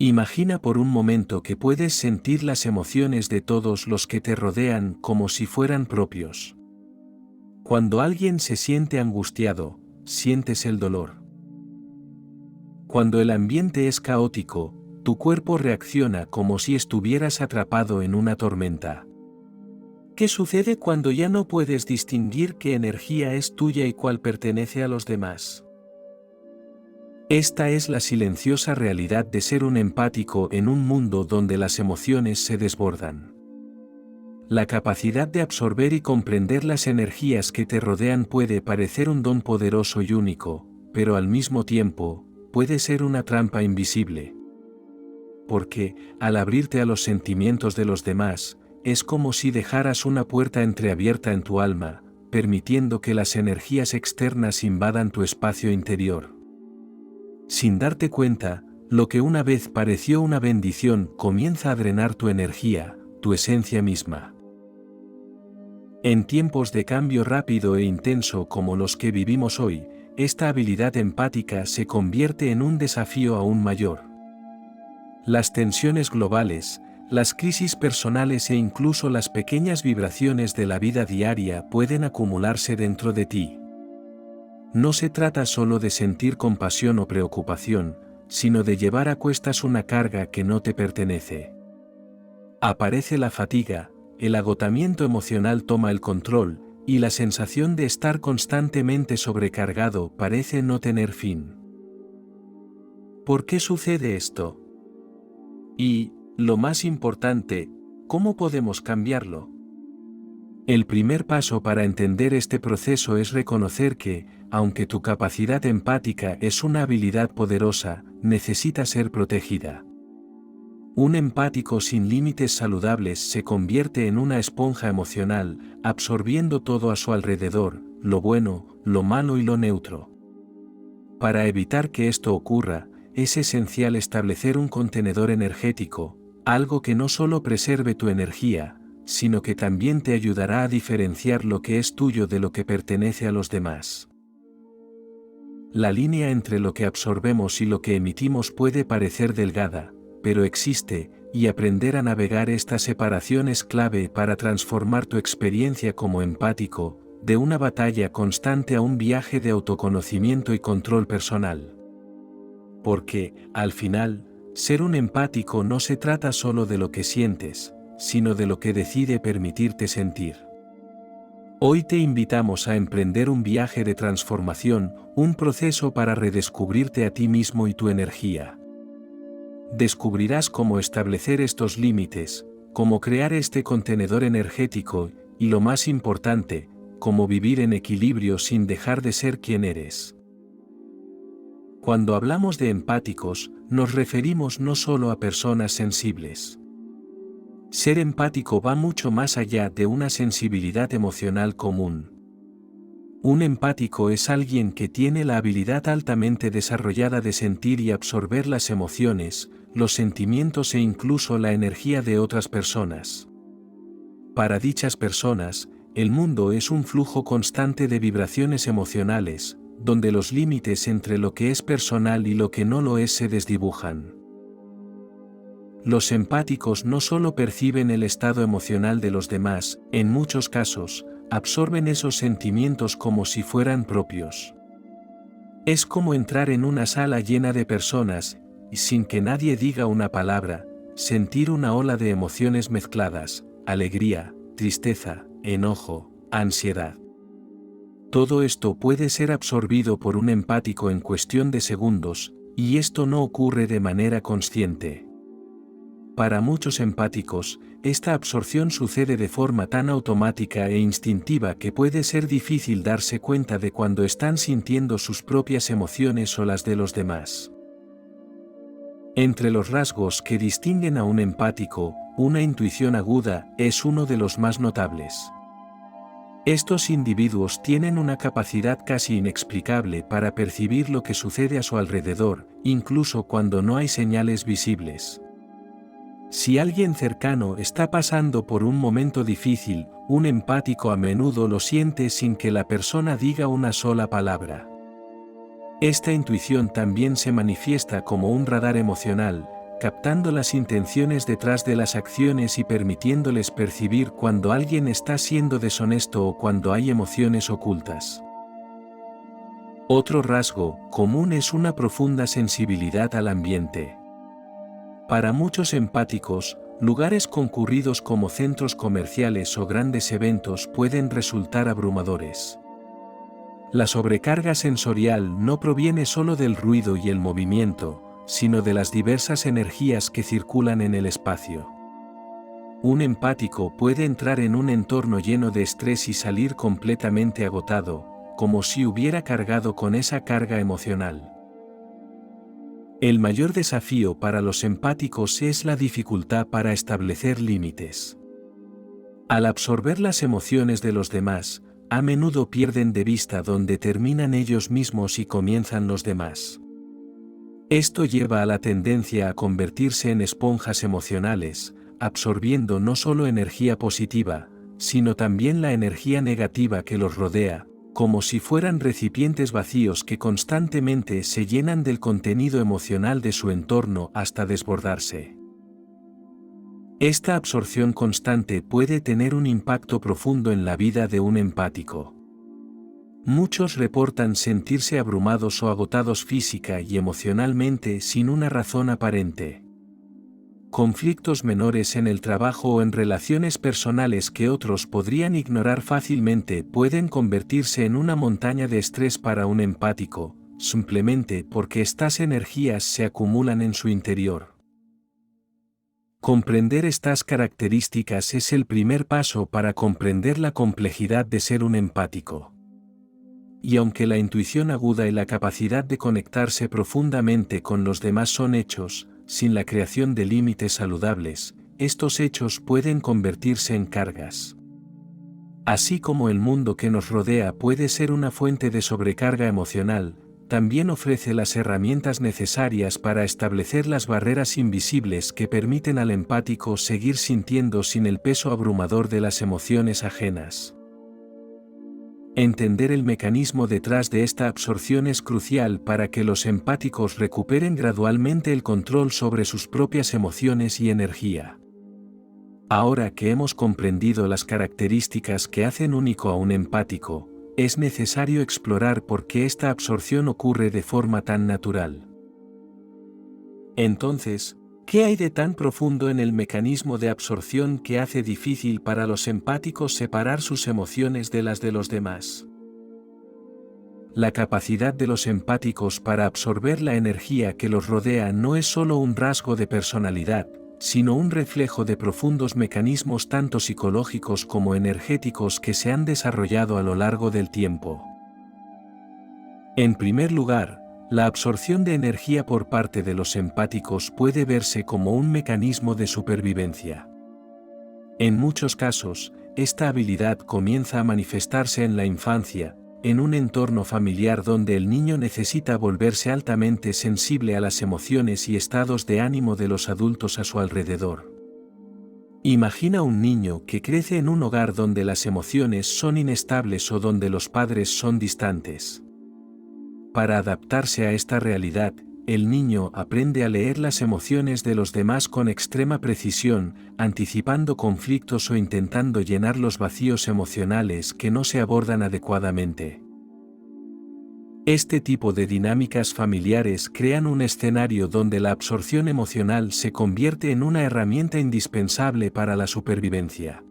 Imagina por un momento que puedes sentir las emociones de todos los que te rodean como si fueran propios. Cuando alguien se siente angustiado, sientes el dolor. Cuando el ambiente es caótico, tu cuerpo reacciona como si estuvieras atrapado en una tormenta. ¿Qué sucede cuando ya no puedes distinguir qué energía es tuya y cuál pertenece a los demás? Esta es la silenciosa realidad de ser un empático en un mundo donde las emociones se desbordan. La capacidad de absorber y comprender las energías que te rodean puede parecer un don poderoso y único, pero al mismo tiempo, puede ser una trampa invisible. Porque, al abrirte a los sentimientos de los demás, es como si dejaras una puerta entreabierta en tu alma, permitiendo que las energías externas invadan tu espacio interior. Sin darte cuenta, lo que una vez pareció una bendición comienza a drenar tu energía, tu esencia misma. En tiempos de cambio rápido e intenso como los que vivimos hoy, esta habilidad empática se convierte en un desafío aún mayor. Las tensiones globales, las crisis personales e incluso las pequeñas vibraciones de la vida diaria pueden acumularse dentro de ti. No se trata solo de sentir compasión o preocupación, sino de llevar a cuestas una carga que no te pertenece. Aparece la fatiga, el agotamiento emocional toma el control, y la sensación de estar constantemente sobrecargado parece no tener fin. ¿Por qué sucede esto? Y, lo más importante, ¿cómo podemos cambiarlo? El primer paso para entender este proceso es reconocer que, aunque tu capacidad empática es una habilidad poderosa, necesita ser protegida. Un empático sin límites saludables se convierte en una esponja emocional, absorbiendo todo a su alrededor, lo bueno, lo malo y lo neutro. Para evitar que esto ocurra, es esencial establecer un contenedor energético, algo que no solo preserve tu energía, sino que también te ayudará a diferenciar lo que es tuyo de lo que pertenece a los demás. La línea entre lo que absorbemos y lo que emitimos puede parecer delgada, pero existe, y aprender a navegar esta separación es clave para transformar tu experiencia como empático, de una batalla constante a un viaje de autoconocimiento y control personal. Porque, al final, ser un empático no se trata solo de lo que sientes, sino de lo que decide permitirte sentir. Hoy te invitamos a emprender un viaje de transformación, un proceso para redescubrirte a ti mismo y tu energía. Descubrirás cómo establecer estos límites, cómo crear este contenedor energético, y lo más importante, cómo vivir en equilibrio sin dejar de ser quien eres. Cuando hablamos de empáticos, nos referimos no solo a personas sensibles. Ser empático va mucho más allá de una sensibilidad emocional común. Un empático es alguien que tiene la habilidad altamente desarrollada de sentir y absorber las emociones, los sentimientos e incluso la energía de otras personas. Para dichas personas, el mundo es un flujo constante de vibraciones emocionales, donde los límites entre lo que es personal y lo que no lo es se desdibujan. Los empáticos no solo perciben el estado emocional de los demás, en muchos casos, absorben esos sentimientos como si fueran propios. Es como entrar en una sala llena de personas, y sin que nadie diga una palabra, sentir una ola de emociones mezcladas, alegría, tristeza, enojo, ansiedad. Todo esto puede ser absorbido por un empático en cuestión de segundos, y esto no ocurre de manera consciente. Para muchos empáticos, esta absorción sucede de forma tan automática e instintiva que puede ser difícil darse cuenta de cuando están sintiendo sus propias emociones o las de los demás. Entre los rasgos que distinguen a un empático, una intuición aguda es uno de los más notables. Estos individuos tienen una capacidad casi inexplicable para percibir lo que sucede a su alrededor, incluso cuando no hay señales visibles. Si alguien cercano está pasando por un momento difícil, un empático a menudo lo siente sin que la persona diga una sola palabra. Esta intuición también se manifiesta como un radar emocional, captando las intenciones detrás de las acciones y permitiéndoles percibir cuando alguien está siendo deshonesto o cuando hay emociones ocultas. Otro rasgo común es una profunda sensibilidad al ambiente. Para muchos empáticos, lugares concurridos como centros comerciales o grandes eventos pueden resultar abrumadores. La sobrecarga sensorial no proviene solo del ruido y el movimiento, sino de las diversas energías que circulan en el espacio. Un empático puede entrar en un entorno lleno de estrés y salir completamente agotado, como si hubiera cargado con esa carga emocional. El mayor desafío para los empáticos es la dificultad para establecer límites. Al absorber las emociones de los demás, a menudo pierden de vista dónde terminan ellos mismos y comienzan los demás. Esto lleva a la tendencia a convertirse en esponjas emocionales, absorbiendo no solo energía positiva, sino también la energía negativa que los rodea, como si fueran recipientes vacíos que constantemente se llenan del contenido emocional de su entorno hasta desbordarse. Esta absorción constante puede tener un impacto profundo en la vida de un empático. Muchos reportan sentirse abrumados o agotados física y emocionalmente sin una razón aparente. Conflictos menores en el trabajo o en relaciones personales que otros podrían ignorar fácilmente pueden convertirse en una montaña de estrés para un empático, simplemente porque estas energías se acumulan en su interior. Comprender estas características es el primer paso para comprender la complejidad de ser un empático. Y aunque la intuición aguda y la capacidad de conectarse profundamente con los demás son hechos, sin la creación de límites saludables, estos hechos pueden convertirse en cargas. Así como el mundo que nos rodea puede ser una fuente de sobrecarga emocional, también ofrece las herramientas necesarias para establecer las barreras invisibles que permiten al empático seguir sintiendo sin el peso abrumador de las emociones ajenas. Entender el mecanismo detrás de esta absorción es crucial para que los empáticos recuperen gradualmente el control sobre sus propias emociones y energía. Ahora que hemos comprendido las características que hacen único a un empático, es necesario explorar por qué esta absorción ocurre de forma tan natural. Entonces, ¿qué hay de tan profundo en el mecanismo de absorción que hace difícil para los empáticos separar sus emociones de las de los demás? La capacidad de los empáticos para absorber la energía que los rodea no es solo un rasgo de personalidad, sino un reflejo de profundos mecanismos tanto psicológicos como energéticos que se han desarrollado a lo largo del tiempo. En primer lugar, la absorción de energía por parte de los empáticos puede verse como un mecanismo de supervivencia. En muchos casos, esta habilidad comienza a manifestarse en la infancia, en un entorno familiar donde el niño necesita volverse altamente sensible a las emociones y estados de ánimo de los adultos a su alrededor. Imagina un niño que crece en un hogar donde las emociones son inestables o donde los padres son distantes. Para adaptarse a esta realidad, el niño aprende a leer las emociones de los demás con extrema precisión, anticipando conflictos o intentando llenar los vacíos emocionales que no se abordan adecuadamente. Este tipo de dinámicas familiares crean un escenario donde la absorción emocional se convierte en una herramienta indispensable para la supervivencia.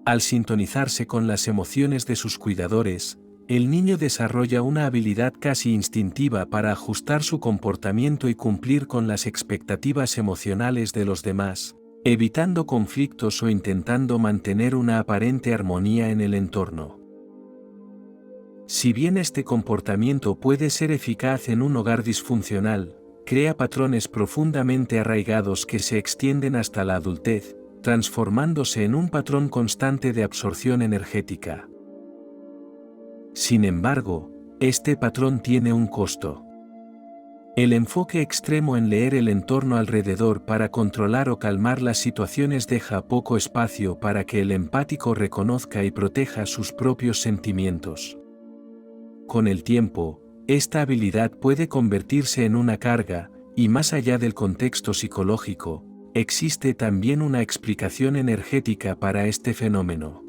Al sintonizarse con las emociones de sus cuidadores, el niño desarrolla una habilidad casi instintiva para ajustar su comportamiento y cumplir con las expectativas emocionales de los demás, evitando conflictos o intentando mantener una aparente armonía en el entorno. Si bien este comportamiento puede ser eficaz en un hogar disfuncional, crea patrones profundamente arraigados que se extienden hasta la adultez, transformándose en un patrón constante de absorción energética. Sin embargo, este patrón tiene un costo. El enfoque extremo en leer el entorno alrededor para controlar o calmar las situaciones deja poco espacio para que el empático reconozca y proteja sus propios sentimientos. Con el tiempo, esta habilidad puede convertirse en una carga, Y más allá del contexto psicológico, existe también una explicación energética para este fenómeno.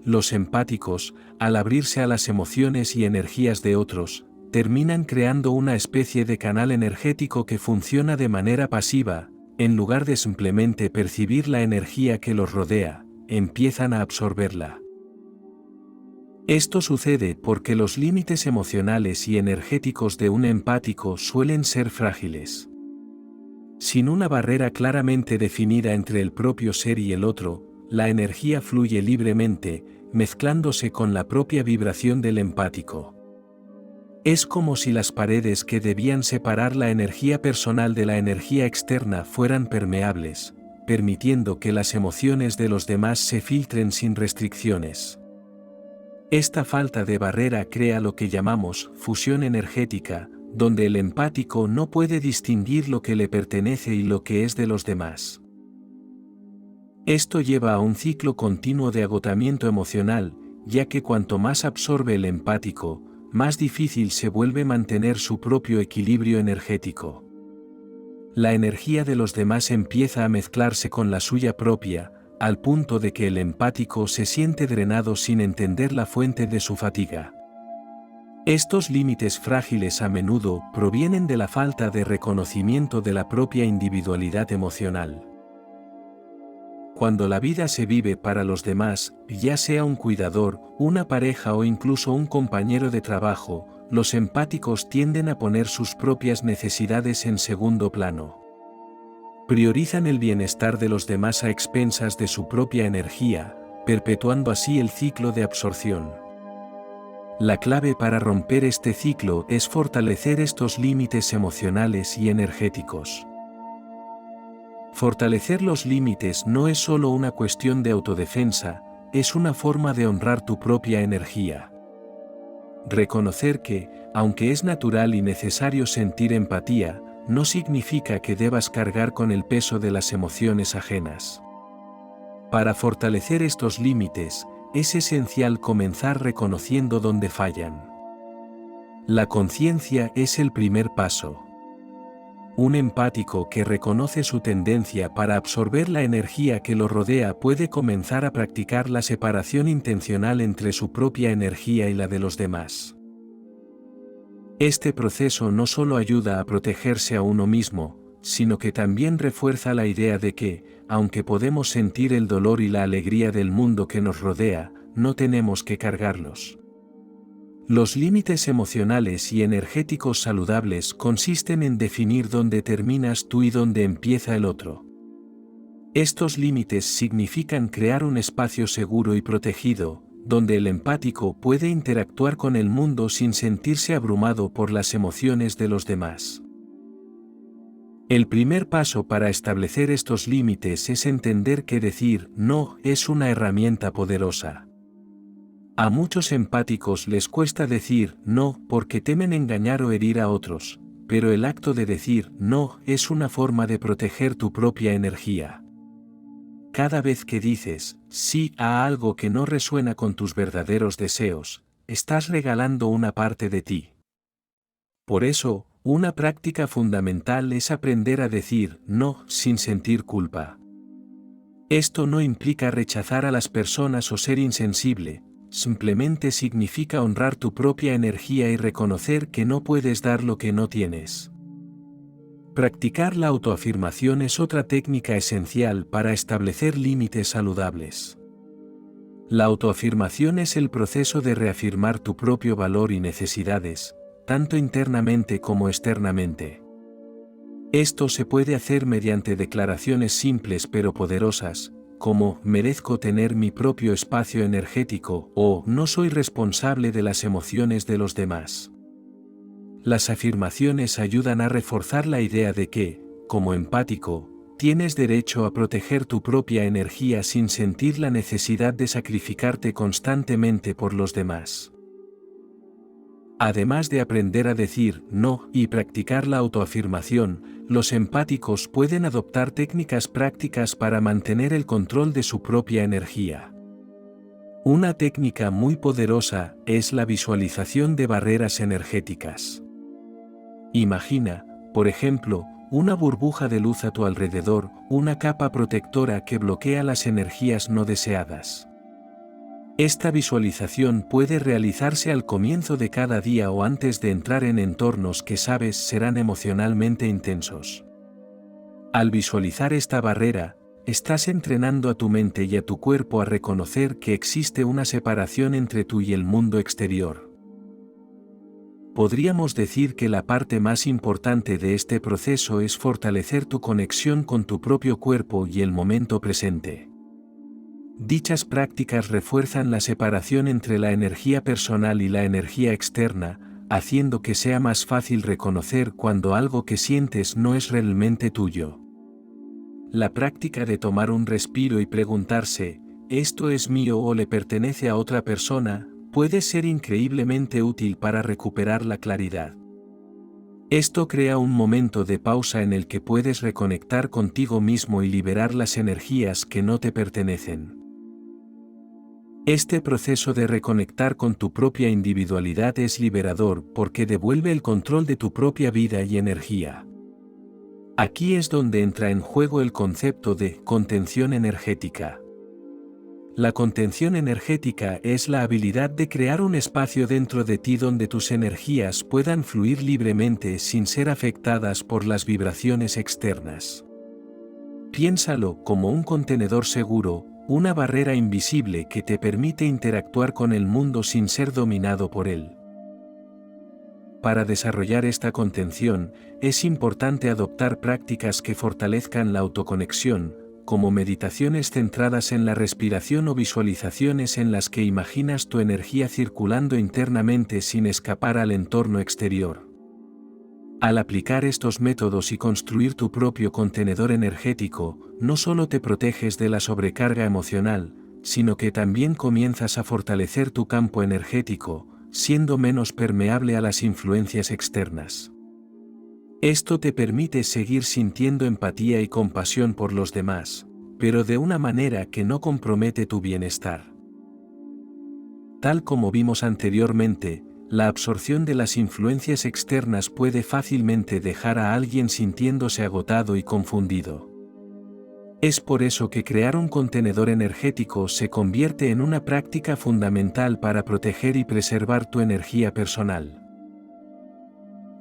Los empáticos, al abrirse a las emociones y energías de otros, terminan creando una especie de canal energético que funciona de manera pasiva, en lugar de simplemente percibir la energía que los rodea, empiezan a absorberla. Esto sucede porque los límites emocionales y energéticos de un empático suelen ser frágiles. Sin una barrera claramente definida entre el propio ser y el otro, la energía fluye libremente, mezclándose con la propia vibración del empático. Es como si las paredes que debían separar la energía personal de la energía externa fueran permeables, permitiendo que las emociones de los demás se filtren sin restricciones. Esta falta de barrera crea lo que llamamos fusión energética, donde el empático no puede distinguir lo que le pertenece y lo que es de los demás. Esto lleva a un ciclo continuo de agotamiento emocional, ya que cuanto más absorbe el empático, más difícil se vuelve mantener su propio equilibrio energético. La energía de los demás empieza a mezclarse con la suya propia, al punto de que el empático se siente drenado sin entender la fuente de su fatiga. Estos límites frágiles a menudo provienen de la falta de reconocimiento de la propia individualidad emocional. Cuando la vida se vive para los demás, ya sea un cuidador, una pareja o incluso un compañero de trabajo, los empáticos tienden a poner sus propias necesidades en segundo plano. Priorizan el bienestar de los demás a expensas de su propia energía, perpetuando así el ciclo de absorción. La clave para romper este ciclo es fortalecer estos límites emocionales y energéticos. Fortalecer los límites no es solo una cuestión de autodefensa, es una forma de honrar tu propia energía. Reconocer que, aunque es natural y necesario sentir empatía, no significa que debas cargar con el peso de las emociones ajenas. Para fortalecer estos límites, es esencial comenzar reconociendo dónde fallan. La conciencia es el primer paso. Un empático que reconoce su tendencia para absorber la energía que lo rodea puede comenzar a practicar la separación intencional entre su propia energía y la de los demás. Este proceso no solo ayuda a protegerse a uno mismo, sino que también refuerza la idea de que, aunque podemos sentir el dolor y la alegría del mundo que nos rodea, no tenemos que cargarlos. Los límites emocionales y energéticos saludables consisten en definir dónde terminas tú y dónde empieza el otro. Estos límites significan crear un espacio seguro y protegido, donde el empático puede interactuar con el mundo sin sentirse abrumado por las emociones de los demás. El primer paso para establecer estos límites es entender que decir no es una herramienta poderosa. A muchos empáticos les cuesta decir no porque temen engañar o herir a otros, pero el acto de decir no es una forma de proteger tu propia energía. Cada vez que dices sí a algo que no resuena con tus verdaderos deseos, estás regalando una parte de ti. Por eso, una práctica fundamental es aprender a decir no sin sentir culpa. Esto no implica rechazar a las personas o ser insensible, simplemente significa honrar tu propia energía y reconocer que no puedes dar lo que no tienes. Practicar la autoafirmación es otra técnica esencial para establecer límites saludables. La autoafirmación es el proceso de reafirmar tu propio valor y necesidades, tanto internamente como externamente. Esto se puede hacer mediante declaraciones simples pero poderosas, como merezco tener mi propio espacio energético o no soy responsable de las emociones de los demás. Las afirmaciones ayudan a reforzar la idea de que, como empático, tienes derecho a proteger tu propia energía sin sentir la necesidad de sacrificarte constantemente por los demás. Además de aprender a decir no y practicar la autoafirmación, los empáticos pueden adoptar técnicas prácticas para mantener el control de su propia energía. Una técnica muy poderosa es la visualización de barreras energéticas. Imagina, Por ejemplo, una burbuja de luz a tu alrededor, una capa protectora que bloquea las energías no deseadas. Esta visualización puede realizarse al comienzo de cada día o antes de entrar en entornos que sabes serán emocionalmente intensos. Al visualizar esta barrera, estás entrenando a tu mente y a tu cuerpo a reconocer que existe una separación entre tú y el mundo exterior. Podríamos decir que la parte más importante de este proceso es fortalecer tu conexión con tu propio cuerpo y el momento presente. Dichas prácticas refuerzan la separación entre la energía personal y la energía externa, haciendo que sea más fácil reconocer cuando algo que sientes no es realmente tuyo. La práctica de tomar un respiro y preguntarse, ¿esto es mío o le pertenece a otra persona?, puede ser increíblemente útil para recuperar la claridad. Esto crea un momento de pausa en el que puedes reconectar contigo mismo y liberar las energías que no te pertenecen. Este proceso de reconectar con tu propia individualidad es liberador porque devuelve el control de tu propia vida y energía. Aquí es donde entra en juego el concepto de contención energética. La contención energética es la habilidad de crear un espacio dentro de ti donde tus energías puedan fluir libremente sin ser afectadas por las vibraciones externas. Piénsalo como un contenedor seguro, una barrera invisible que te permite interactuar con el mundo sin ser dominado por él. Para desarrollar esta contención, es importante adoptar prácticas que fortalezcan la autoconexión, como meditaciones centradas en la respiración o visualizaciones en las que imaginas tu energía circulando internamente sin escapar al entorno exterior. Al aplicar estos métodos y construir tu propio contenedor energético, no solo te proteges de la sobrecarga emocional, sino que también comienzas a fortalecer tu campo energético, siendo menos permeable a las influencias externas. Esto te permite seguir sintiendo empatía y compasión por los demás, pero de una manera que no compromete tu bienestar. Tal como vimos anteriormente, la absorción de las influencias externas puede fácilmente dejar a alguien sintiéndose agotado y confundido. Es por eso que crear un contenedor energético se convierte en una práctica fundamental para proteger y preservar tu energía personal.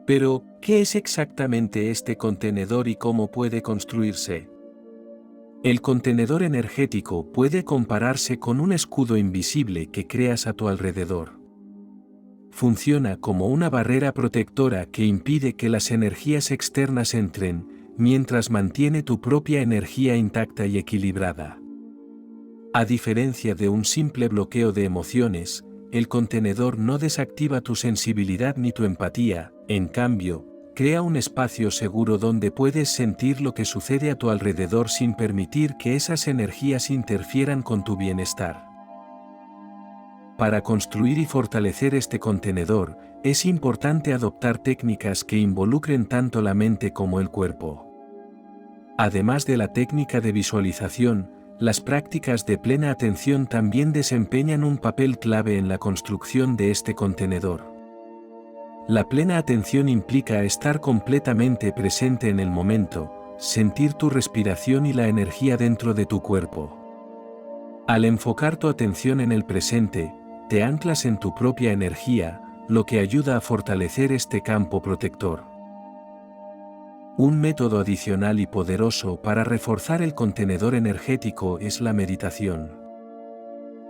Pero, ¿qué es exactamente este contenedor y cómo puede construirse? El contenedor energético puede compararse con un escudo invisible que creas a tu alrededor. Funciona como una barrera protectora que impide que las energías externas entren, mientras mantiene tu propia energía intacta y equilibrada. A diferencia de un simple bloqueo de emociones, el contenedor no desactiva tu sensibilidad ni tu empatía, en cambio, crea un espacio seguro donde puedes sentir lo que sucede a tu alrededor sin permitir que esas energías interfieran con tu bienestar. Para construir y fortalecer este contenedor, es importante adoptar técnicas que involucren tanto la mente como el cuerpo. Además de la técnica de visualización, las prácticas de plena atención también desempeñan un papel clave en la construcción de este contenedor. La plena atención implica estar completamente presente en el momento, sentir tu respiración y la energía dentro de tu cuerpo. Al enfocar tu atención en el presente, te anclas en tu propia energía, lo que ayuda a fortalecer este campo protector. Un método adicional y poderoso para reforzar el contenedor energético es la meditación.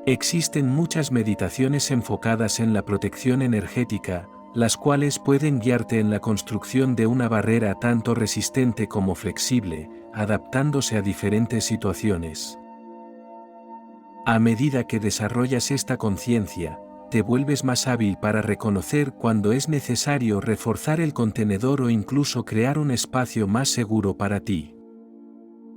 Existen muchas meditaciones enfocadas en la protección energética, las cuales pueden guiarte en la construcción de una barrera tanto resistente como flexible, adaptándose a diferentes situaciones. A medida que desarrollas esta conciencia, te vuelves más hábil para reconocer cuando es necesario reforzar el contenedor o incluso crear un espacio más seguro para ti.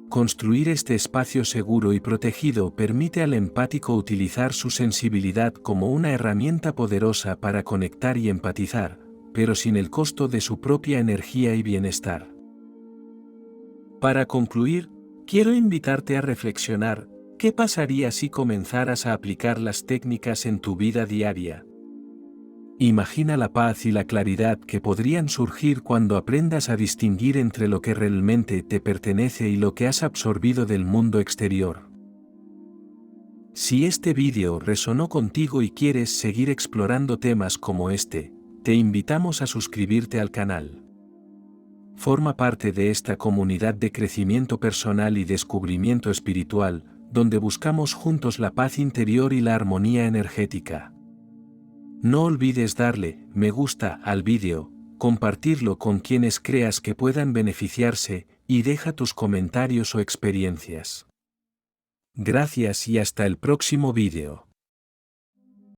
Construir este espacio seguro y protegido permite al empático utilizar su sensibilidad como una herramienta poderosa para conectar y empatizar, pero sin el costo de su propia energía y bienestar. Para concluir, quiero invitarte a reflexionar. ¿Qué pasaría si comenzaras a aplicar las técnicas en tu vida diaria? Imagina la paz y la claridad que podrían surgir cuando aprendas a distinguir entre lo que realmente te pertenece y lo que has absorbido del mundo exterior. Si este vídeo resonó contigo y quieres seguir explorando temas como este, te invitamos a suscribirte al canal. Forma parte de esta comunidad de crecimiento personal y descubrimiento espiritual, donde buscamos juntos la paz interior y la armonía energética. No olvides darle me gusta al vídeo, compartirlo con quienes creas que puedan beneficiarse, y deja tus comentarios o experiencias. Gracias y hasta el próximo vídeo.